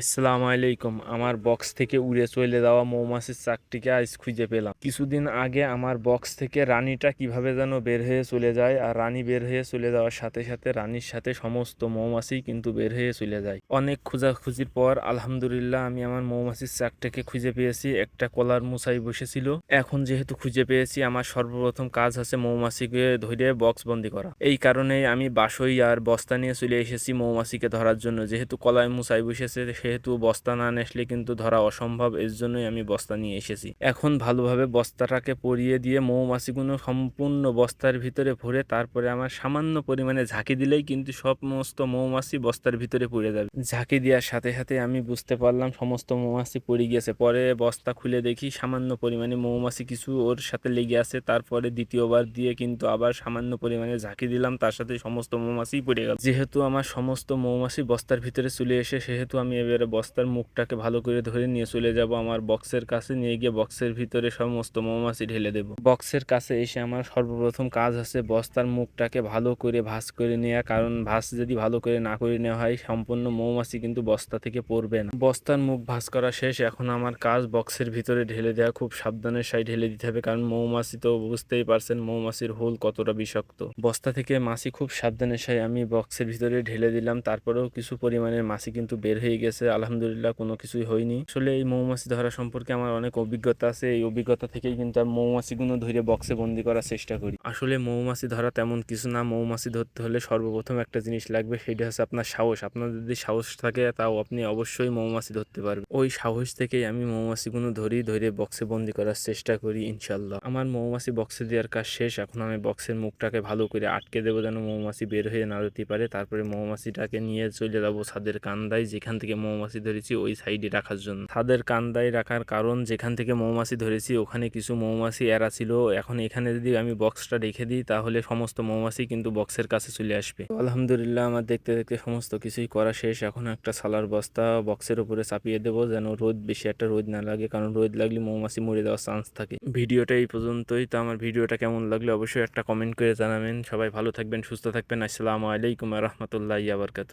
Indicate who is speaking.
Speaker 1: আসসালামু আলাইকুম। আমার বক্স থেকে উড়ে চলে যাওয়া মৌমাছির চাকটিকে আজ খুঁজে পেলাম। কিছুদিন আগে আমার বক্স থেকে রানীটা কিভাবে যেন বের হয়ে চলে যায়, আর রানী বের হয়ে চলে যাওয়ার সাথে সাথে রানীর সাথে সমস্ত মৌমাছি কিন্তু বের হয়ে চলে যায়। অনেক খোঁজাখুঁজির পর আলহামদুলিল্লাহ আমি আমার মৌমাছির চাকটাকে খুঁজে পেয়েছি। একটা কলার মুছাই বসেছিল। এখন যেহেতু খুঁজে পেয়েছি, আমার সর্বপ্রথম কাজ হচ্ছে মৌমাছিকে ধরে বক্স বন্দি করা। এই কারণেই আমি বাসই আর বস্তা নিয়ে চলে এসেছি মৌমাছিকে ধরার জন্য। যেহেতু কলায় মুছাই বসেছে, সেহেতু বস্তা না আসলে কিন্তু ধরা অসম্ভব। এর জন্যই আমি বস্তা নিয়ে এসেছি। এখন ভালোভাবে বস্তাটাকে পরিয়ে দিয়ে মৌমাছিগুলো সম্পূর্ণ বস্তার ভিতরে ভরে তারপরে আমার সামান্য পরিমাণে ঝাঁকি দিলেই কিন্তু সমস্ত মৌমাছি বস্তার ভিতরে পড়ে যাবে। ঝাঁকি দেওয়ার সাথে সাথে আমি বুঝতে পারলাম সমস্ত মৌমাছি পড়ে গিয়েছে। পরে বস্তা খুলে দেখি সামান্য পরিমাণে মৌমাছি কিছু ওর সাথে লেগে আছে। তারপরে দ্বিতীয়বার দিয়ে কিন্তু আবার সামান্য পরিমাণে ঝাঁকি দিলাম, তার সাথে সমস্ত মৌমাছি পড়ে গেল। যেহেতু আমার সমস্ত মৌমাছি বস্তার ভিতরে চলে এসে, সেহেতু আমি এবারে বস্তার মুখটাকে ভালো করে ধরে নিয়ে চলে যাব আমার বক্সের কাছে। নিয়ে গিয়ে বক্সের ভিতরে সমস্ত মৌমাছি ঢেলে দেব। বক্সের কাছে এসে আমার সর্বপ্রথম কাজ হচ্ছে বস্তার মুখটাকে ভালো করে ভাঁজ করে নেওয়া, কারণ ভাঁজ যদি ভালো করে না করে নেওয়া হয় সম্পূর্ণ মৌমাছি কিন্তু বস্তা থেকে পড়বে না। বস্তার মুখ ভাঁজ করা শেষ। এখন আমার কাজ বক্সের ভিতরে ঢেলে দেওয়া। খুব সাবধানের সাথে ঢেলে দিতে হবে, কারণ মৌমাছি তো বুঝতেই পারছেন মৌমাছির হুল কতটা বিষাক্ত। বস্তা থেকে মাছি খুব সাবধানের সাথে আমি বক্সের ভিতরে ঢেলে দিলাম। তারপরেও কিছু পরিমাণের মাছি কিন্তু বের হয়ে গেছে, আলহামদুলিল্লাহ কোনো কিছুই হয়নি। আসলে এই মৌমাছি ধরা সম্পর্কে আমার অনেক অভিজ্ঞতা আছে। এই অভিজ্ঞতা থেকেই কিন্তু আমি মৌমাছিগুলো ধরে বক্সে বন্দি করার চেষ্টা করি। আসলে মৌমাছি ধরা তেমন কিছু না। মৌমাছি ধরতে হলে সর্বপ্রথম একটা জিনিস লাগবে, সেটা হচ্ছে আপনার সাহস। আপনার যদি সাহস থাকে তাও আপনি অবশ্যই মৌমাছি ধরতে পারবেন। ওই সাহস থেকেই আমি মৌমাছিগুলো ধরে বক্সে বন্দি করার চেষ্টা করি ইনশাল্লাহ। আমার মৌমাছি বক্সে দেওয়ার কাজ শেষ। এখন আমি বক্সের মুখটাকে ভালো করে আটকে দেবো যেন মৌমাছি বের হয়ে না যেতে পারে। তারপরে মৌমাছিটাকে নিয়ে চলে যাবো ছাদের কান্দায়, যেখান থেকে মৌমাছি ধরেছি ওই সাইডে রাখার জন্য। ছাদের কান্দায় রাখার কারণ, যেখান থেকে মৌমাছি ধরেছি ওখানে কিছু মৌমাছি এরা ছিল। এখন এখানে যদি আমি বক্সটা রেখে দিই তাহলে সমস্ত মৌমাছি কিন্তু বক্সের কাছে চলে আসবে। তো আলহামদুলিল্লাহ আমার দেখতে দেখতে সমস্ত কিছুই করা শেষ। এখন একটা সালার বস্তা বক্সের উপরে চাপিয়ে দেবো যেন বেশি একটা রোদ না লাগে, কারণ রোদ লাগলে মৌমাছি মরে যাওয়ার চান্স থাকে। ভিডিওটা এই পর্যন্তই। তো আমার ভিডিওটা কেমন লাগলে অবশ্যই একটা কমেন্ট করে জানাবেন। সবাই ভালো থাকবেন, সুস্থ থাকবেন। আসসালামু আলাইকুম ওয়া রাহমাতুল্লাহি ওয়া বারাকাতুহু।